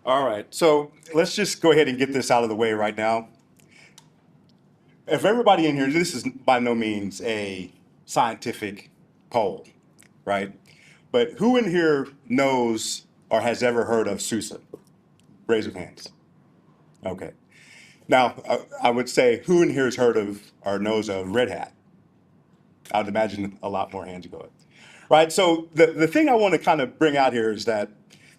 All right, so let's just go ahead and get this out of the way right now. If everybody in here, this is by no means a scientific poll, right? But who in here knows or has ever heard of SUSE? Raise your hands. Okay. Now, I would say who in here has heard of or knows of Red Hat? I would imagine a lot more hands go up. Right, so the thing I want to kind of bring out here is that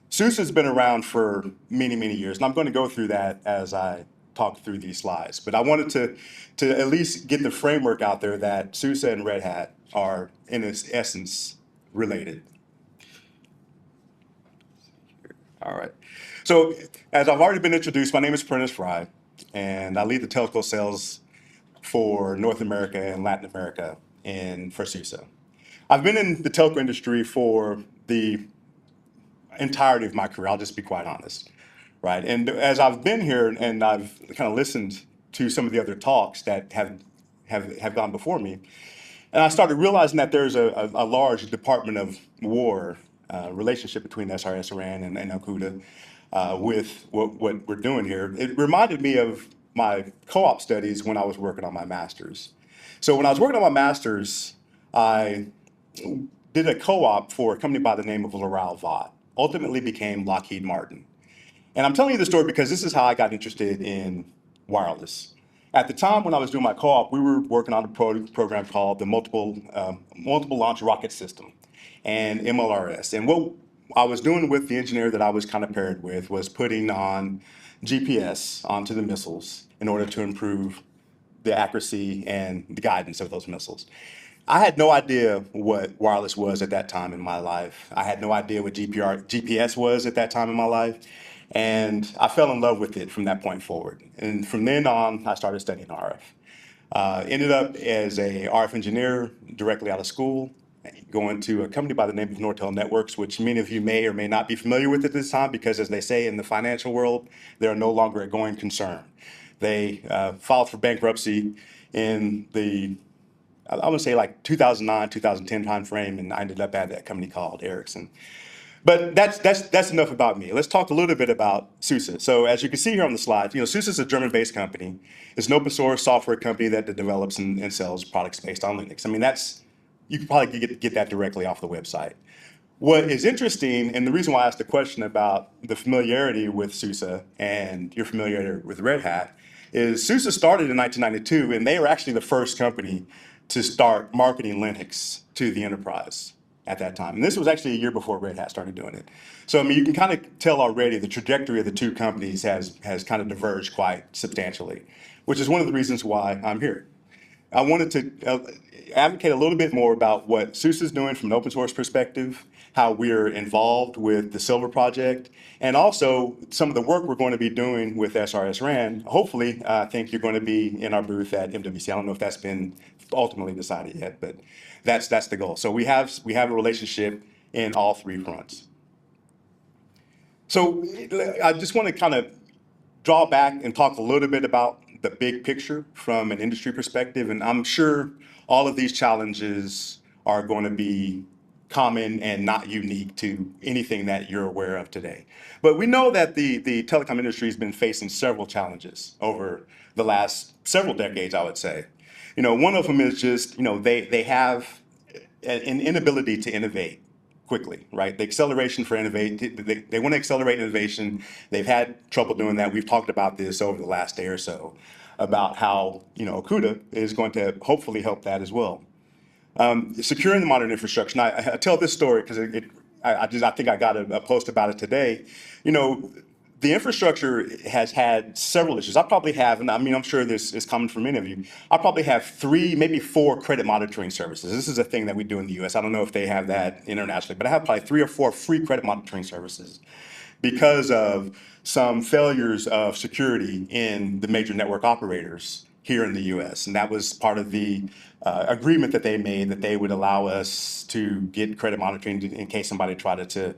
SUSE has been around for many, many years, and I'm going to go through that as I talk through these slides. But I wanted to at least get the framework out there that SUSE and Red Hat are, in its essence, related. All right. So as I've already been introduced, my name is Prentice Frye, and I lead the telco sales for North America and Latin America for SUSE. I've been in the telco industry for the entirety of my career. I'll just be quite honest, right? And as I've been here and I've kind of listened to some of the other talks that have gone before me, and I started realizing that there's a large Department of War relationship between srsRAN and Okuda with what we're doing here. It reminded me of my co-op studies when I was working on my master's. So when I was working on my master's, I did a co-op for a company by the name of Laral Vought, ultimately became Lockheed Martin. And I'm telling you the story because this is how I got interested in wireless. At the time when I was doing my co-op, we were working on a program called the Multiple Launch Rocket System, and MLRS. And what I was doing with the engineer that I was kind of paired with was putting on GPS onto the missiles in order to improve the accuracy and the guidance of those missiles. I had no idea what wireless was at that time in my life. I had no idea what GPS was at that time in my life. And I fell in love with it from that point forward. And from then on, I started studying RF. Ended up as a RF engineer directly out of school, going to a company by the name of Nortel Networks, which many of you may or may not be familiar with at this time, because as they say in the financial world, they are no longer a going concern. They filed for bankruptcy in the I would say like 2009, 2010 timeframe, and I ended up at that company called Ericsson. But that's enough about me. Let's talk a little bit about SUSE. So as you can see here on the slide, SUSE is a German-based company. It's an open source software company that develops and sells products based on Linux. I mean, you can probably get that directly off the website. What is interesting, and the reason why I asked the question about the familiarity with SUSE and your familiarity with Red Hat, is SUSE started in 1992, and they were actually the first company to start marketing Linux to the enterprise at that time. And this was actually a year before Red Hat started doing it. So, I mean, you can kind of tell already the trajectory of the two companies has kind of diverged quite substantially, which is one of the reasons why I'm here. I wanted to advocate a little bit more about what SUSE is doing from an open source perspective, how we're involved with the Silver Project, and also some of the work we're going to be doing with srsRAN. Hopefully, I think you're going to be in our booth at MWC. I don't know if that's been ultimately decided yet, but that's the goal. So we have a relationship in all three fronts. So I just want to kind of draw back and talk a little bit about the big picture from an industry perspective. And I'm sure all of these challenges are going to be common and not unique to anything that you're aware of today. But we know that the telecom industry has been facing several challenges over the last several decades, I would say. One of them is just, they have an inability to innovate quickly, right? The acceleration for innovate, they want to accelerate innovation. They've had trouble doing that. We've talked about this over the last day or so about how, Okuda is going to hopefully help that as well. Securing the modern infrastructure. Now, I tell this story because I think I got a post about it today. The infrastructure has had several issues. I probably have, and I mean, I'm sure this is common for many of you. I probably have 3, maybe 4 credit monitoring services. This is a thing that we do in the US. I don't know if they have that internationally, but I have probably 3 or 4 free credit monitoring services because of some failures of security in the major network operators here in the US. And that was part of the agreement that they made, that they would allow us to get credit monitoring in case somebody tried to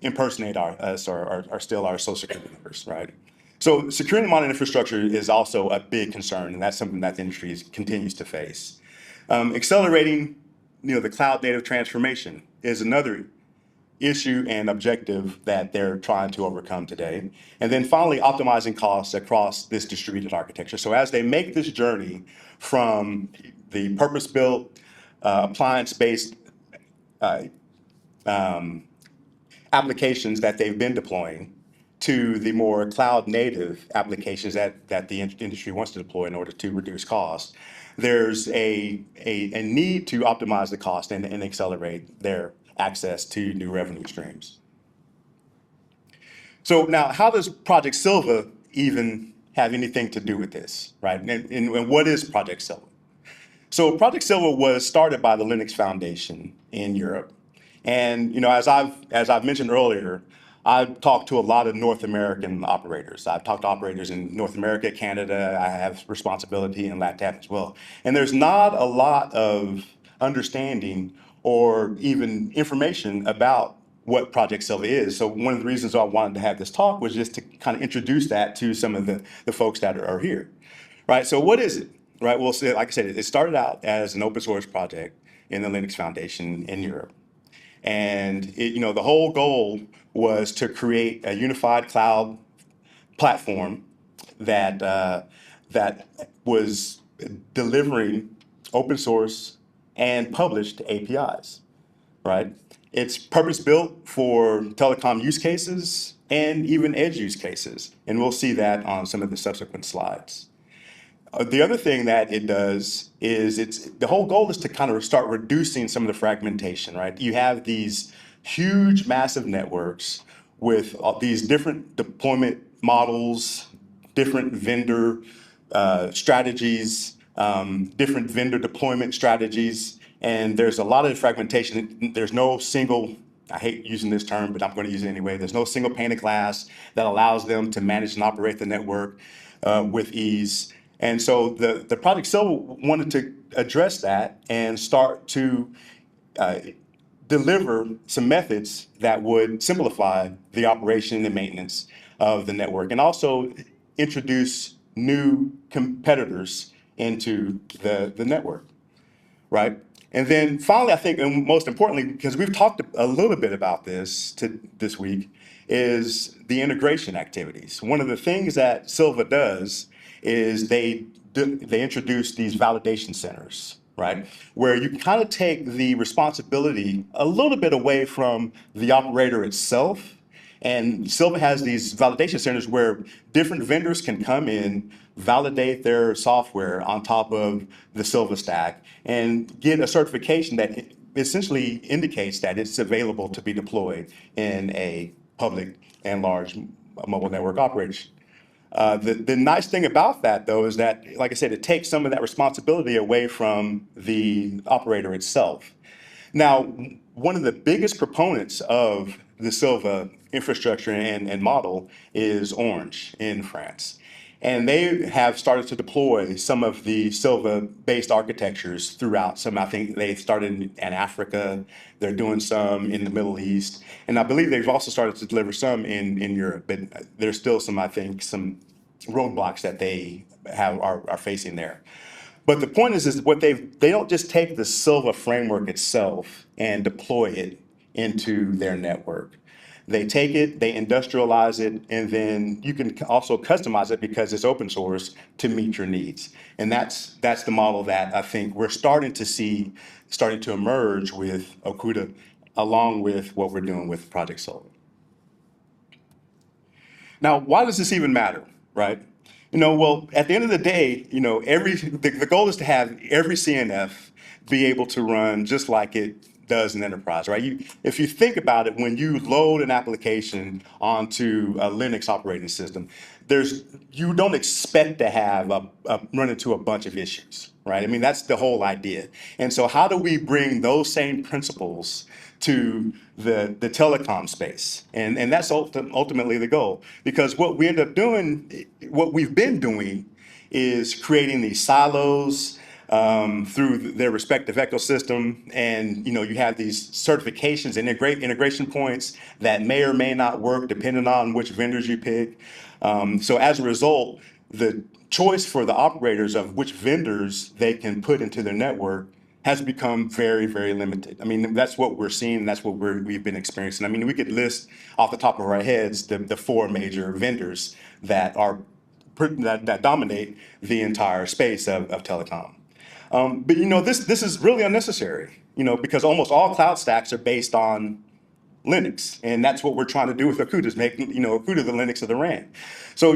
impersonate us or steal our social security numbers, right? So securing the modern infrastructure is also a big concern, and that's something that the industry continues to face. Accelerating, the cloud native transformation is another issue and objective that they're trying to overcome today. And then finally, optimizing costs across this distributed architecture. So as they make this journey from the purpose-built, appliance-based applications that they've been deploying to the more cloud-native applications that the industry wants to deploy in order to reduce costs, there's a need to optimize the cost and accelerate their access to new revenue streams. So now, how does Project Silva even have anything to do with this, right? And what is Project Silva? So Project Silva was started by the Linux Foundation in Europe. And as I've mentioned earlier, I've talked to a lot of North American operators. I've talked to operators in North America, Canada. I have responsibility in LATAM as well. And there's not a lot of understanding or even information about what Project Silva is. So one of the reasons I wanted to have this talk was just to kind of introduce that to some of the folks that are here, right? So what is it, right? Well, so, like I said, it started out as an open source project in the Linux Foundation in Europe. And the whole goal was to create a unified cloud platform that was delivering open source and published APIs, right? It's purpose-built for telecom use cases and even edge use cases. And we'll see that on some of the subsequent slides. The other thing that it does is the whole goal is to kind of start reducing some of the fragmentation, right? You have these huge, massive networks with these different deployment models, different vendor strategies, different vendor deployment strategies, and there's a lot of fragmentation. There's no single, I hate using this term, but I'm going to use it anyway. There's no single pane of glass that allows them to manage and operate the network with ease. And so the Project Silva wanted to address that and start to deliver some methods that would simplify the operation and maintenance of the network, and also introduce new competitors into the network, right? And then finally, I think, and most importantly, because we've talked a little bit about this this week, is the integration activities. One of the things that Silva does is they introduce these validation centers, right? Where you kind of take the responsibility a little bit away from the operator itself. And Silva has these validation centers where different vendors can come in, validate their software on top of the Silva stack, and get a certification that essentially indicates that it's available to be deployed in a public and large mobile network operation. The nice thing about that, though, is that, like I said, it takes some of that responsibility away from the operator itself. Now, one of the biggest proponents of the Silva infrastructure and model is Orange in France. And they have started to deploy some of the Silva-based architectures throughout. Some, I think they started in Africa. They're doing some in the Middle East. And I believe they've also started to deliver some in Europe. But there's still some, I think, some roadblocks that they are facing there. But the point is what they don't just take the Silva framework itself and deploy it into their network. They take it, they industrialize it, and then you can also customize it because it's open source to meet your needs. And that's the model that I think we're starting to emerge with Okuda, along with what we're doing with Project Silva. Now, why does this even matter, right? Well, at the end of the day, the goal is to have every CNF be able to run just like it does in enterprise, right? If you think about it, when you load an application onto a Linux operating system, you don't expect to have run into a bunch of issues, right? I mean, that's the whole idea. And so how do we bring those same principles to the telecom space? And that's ultimately the goal. Because what we end up doing, what we've been doing, is creating these silos through their respective ecosystem. And you have these certifications and integration points that may or may not work depending on which vendors you pick. So as a result, the choice for the operators of which vendors they can put into their network has become very, very limited. I mean, that's what we're seeing. That's what we've been experiencing. I mean, we could list off the top of our heads the four major vendors that are that dominate the entire space of telecom. But this is really unnecessary. Because almost all cloud stacks are based on Linux, and that's what we're trying to do with Okuda, is make Okuda the Linux of the RAN. So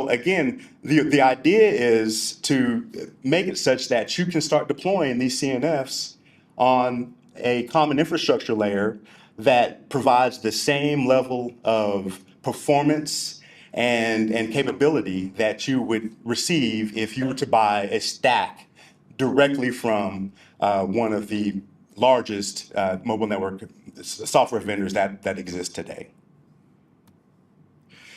again, the idea is to make it such that you can start deploying these CNFs on a common infrastructure layer that provides the same level of performance and capability that you would receive if you were to buy a stack directly from one of the largest mobile network software vendors that exist today.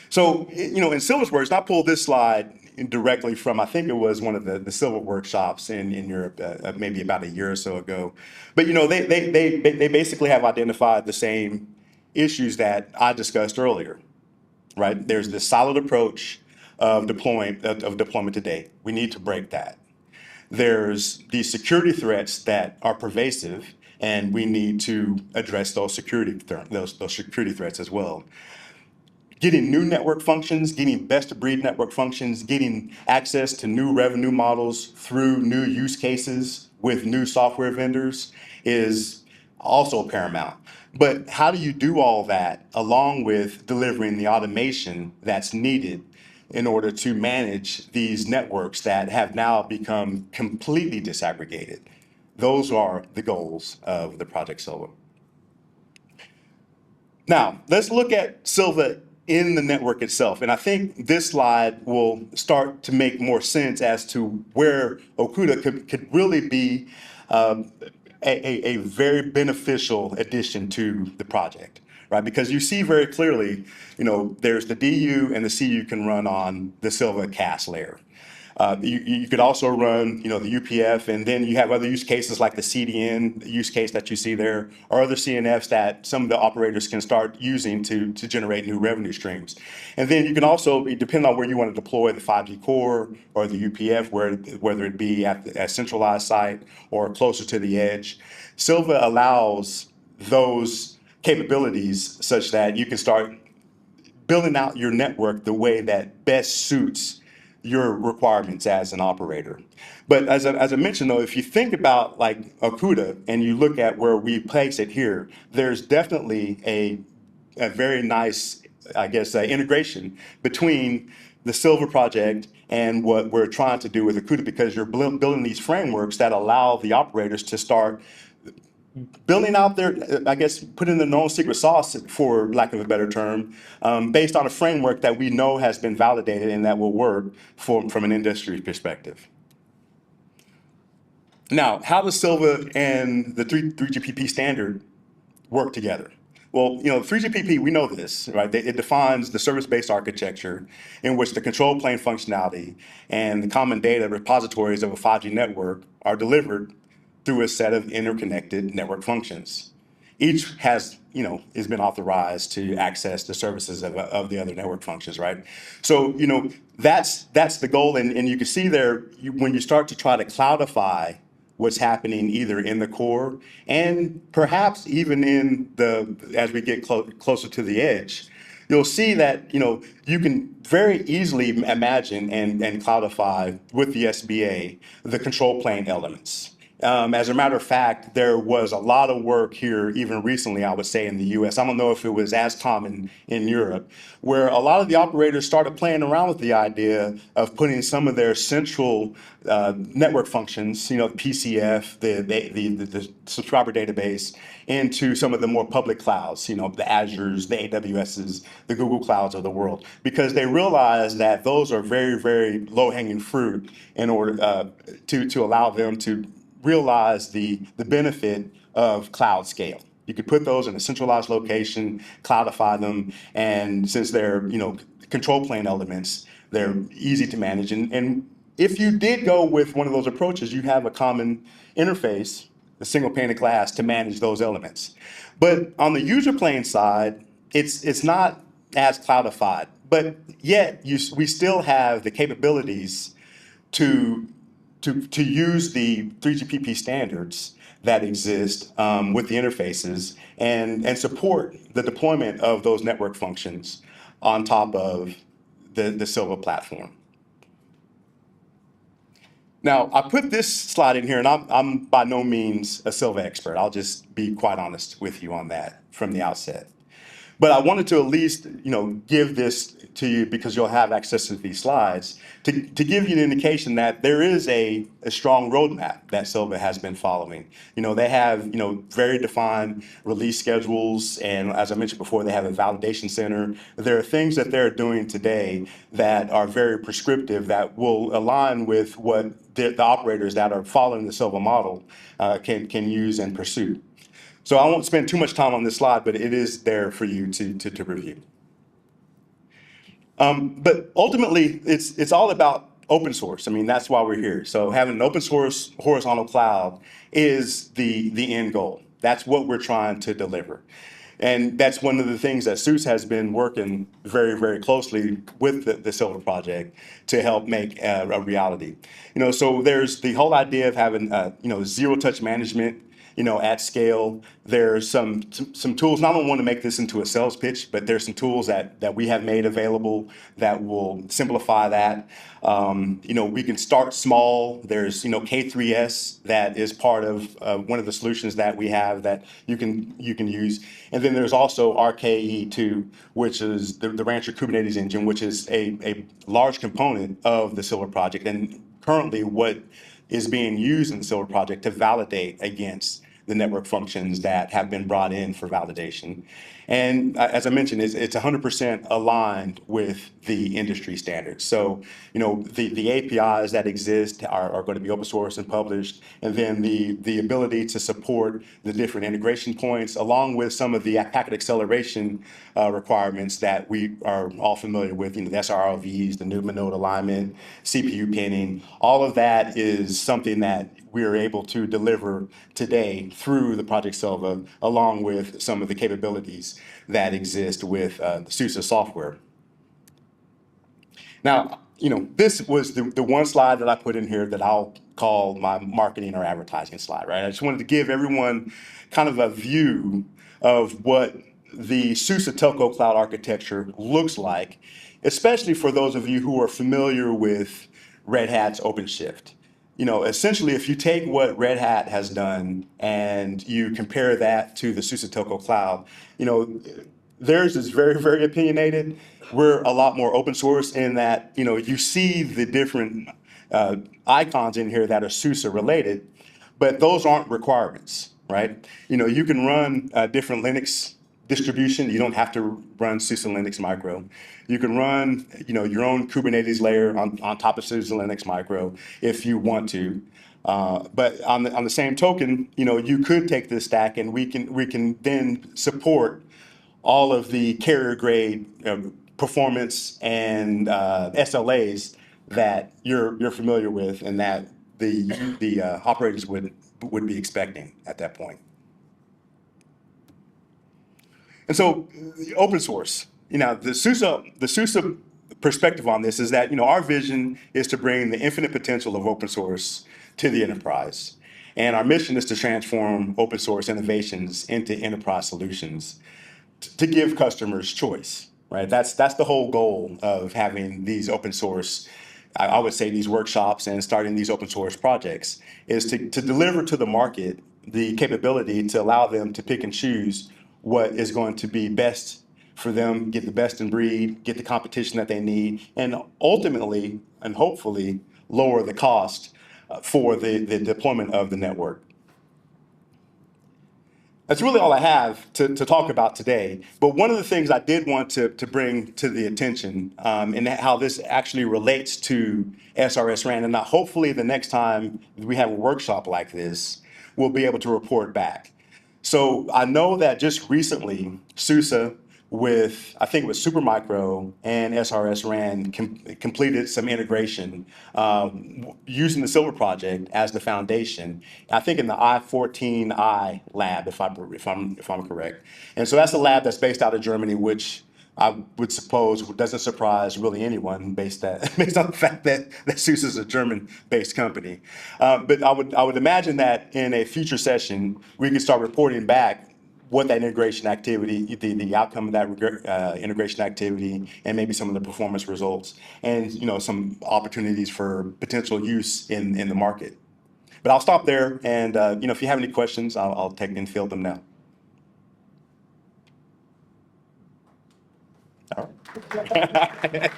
So, in Silver's words, I pulled this slide directly from, I think it was one of the Silver workshops in Europe, maybe about a year or so ago. But, they basically have identified the same issues that I discussed earlier, right? There's this solid approach of deployment today. We need to break that. There's these security threats that are pervasive, and we need to address those security threats as well. Getting new network functions, getting best-of-breed network functions, getting access to new revenue models through new use cases with new software vendors is also paramount. But how do you do all that along with delivering the automation that's needed in order to manage these networks that have now become completely disaggregated? Those are the goals of the Project Silva. Now, let's look at Silva in the network itself. And I think this slide will start to make more sense as to where Okuda could really be a very beneficial addition to the project, right? Because you see very clearly, there's the DU and the CU can run on the Silva CAS layer. You could also run, the UPF, and then you have other use cases like the CDN use case that you see there, or other CNFs that some of the operators can start using to generate new revenue streams. And then you can also, depending on where you want to deploy the 5G core or the UPF, whether it be at a centralized site or closer to the edge, Silva allows those capabilities such that you can start building out your network the way that best suits your requirements as an operator. But as I mentioned, though, if you think about like Okuda and you look at where we place it here, there's definitely a very nice, I guess, integration between the Silva project and what we're trying to do with Okuda, because you're building these frameworks that allow the operators to start building out their, I guess, putting their own secret sauce, for lack of a better term, based on a framework that we know has been validated and that will work from an industry perspective. Now, how does Silva and the 3GPP standard work together? Well, 3GPP, we know this, right? It defines the service-based architecture in which the control plane functionality and the common data repositories of a 5G network are delivered through a set of interconnected network functions. Each has been authorized to access the services of the other network functions, right? So, that's the goal. And you can see there, when you start to try to cloudify what's happening either in the core and perhaps even as we get closer to the edge, you'll see that, you can very easily imagine and cloudify with the SBA the control plane elements. As a matter of fact, there was a lot of work here, even recently, I would say, in the US. I don't know if it was as common in Europe, where a lot of the operators started playing around with the idea of putting some of their central network functions, PCF, the subscriber database, into some of the more public clouds, the Azures, the AWSs, the Google Clouds of the world, because they realized that those are very, very low-hanging fruit in order to allow them to realize the benefit of cloud scale. You could put those in a centralized location, cloudify them, and since they're control plane elements, they're easy to manage. And if you did go with one of those approaches, you have a common interface, a single pane of glass, to manage those elements. But on the user plane side, it's not as cloudified, but yet we still have the capabilities to to use the 3GPP standards that exist with the interfaces and support the deployment of those network functions on top of the Silva platform. Now, I put this slide in here, and I'm by no means a Silva expert. I'll just be quite honest with you on that from the outset. But I wanted to at least, give this to you because you'll have access to these slides to give you an indication that there is a strong roadmap that Silva has been following. They have, very defined release schedules. And as I mentioned before, they have a validation center. There are things that they're doing today that are very prescriptive that will align with what the operators that are following the Silva model can use and pursue. So I won't spend too much time on this slide, but it is there for you to review. But ultimately, it's all about open source. I mean, that's why we're here. So having an open source horizontal cloud is the end goal. That's what we're trying to deliver. And that's one of the things that SUSE has been working very, very closely with the Silva project to help make a reality. So there's the whole idea of having, zero touch management, at scale. There's some tools, and I don't want to make this into a sales pitch, but there's some tools that we have made available that will simplify that. We can start small. There's, K3S that is part of one of the solutions that we have that you can use. And then there's also RKE2, which is the Rancher Kubernetes engine, which is a large component of the Silva project, and currently what is being used in the Silva project to validate against the network functions that have been brought in for validation. And as I mentioned, it's 100% aligned with the industry standards. So, the APIs that exist are going to be open source and published, and then the ability to support the different integration points, along with some of the packet acceleration requirements that we are all familiar with, the srRVs, the Newman node alignment, CPU pinning. All of that is something that we are able to deliver today through the Project Silva, along with some of the capabilities that exist with the SUSE software. Now, this was the one slide that I put in here that I'll call my marketing or advertising slide, right? I just wanted to give everyone kind of a view of what the SUSE telco cloud architecture looks like, especially for those of you who are familiar with Red Hat's OpenShift. Essentially, if you take what Red Hat has done and you compare that to the SUSE Telco Cloud, theirs is very, very opinionated. We're a lot more open source in that, you see the different icons in here that are SUSE related, but those aren't requirements, right? You can run a different Linux distribution. You don't have to run SUSE Linux Micro. You can run, your own Kubernetes layer on top of SUSE Linux Micro if you want to. But on the same token, you could take this stack and we can then support all of the carrier grade performance and SLAs that you're familiar with and that the operators would be expecting at that point. And so, open source. The SUSE perspective on this is that our vision is to bring the infinite potential of open source to the enterprise, and our mission is to transform open source innovations into enterprise solutions to give customers choice. Right? That's the whole goal of having these open source. I would say these workshops and starting these open source projects is to deliver to the market the capability to allow them to pick and choose what is going to be best for them, get the best in breed, get the competition that they need, and ultimately and hopefully lower the cost for the deployment of the network. That's really all I have to talk about today. But one of the things I did want to bring to the attention and how this actually relates to srsRAN, and hopefully the next time we have a workshop like this, we'll be able to report back. So I know that just recently, SUSE with, I think it was Supermicro and srsRAN completed some integration using the Silva project as the foundation. I think in the I-14I lab, if I'm correct. And so that's a lab that's based out of Germany, which I would suppose doesn't surprise really anyone based on the fact that SUSE is a German-based company. But I would imagine that in a future session, we can start reporting back what that integration activity, the outcome of that integration activity, and maybe some of the performance results, and some opportunities for potential use in the market. But I'll stop there, and if you have any questions, I'll take and field them now. All right.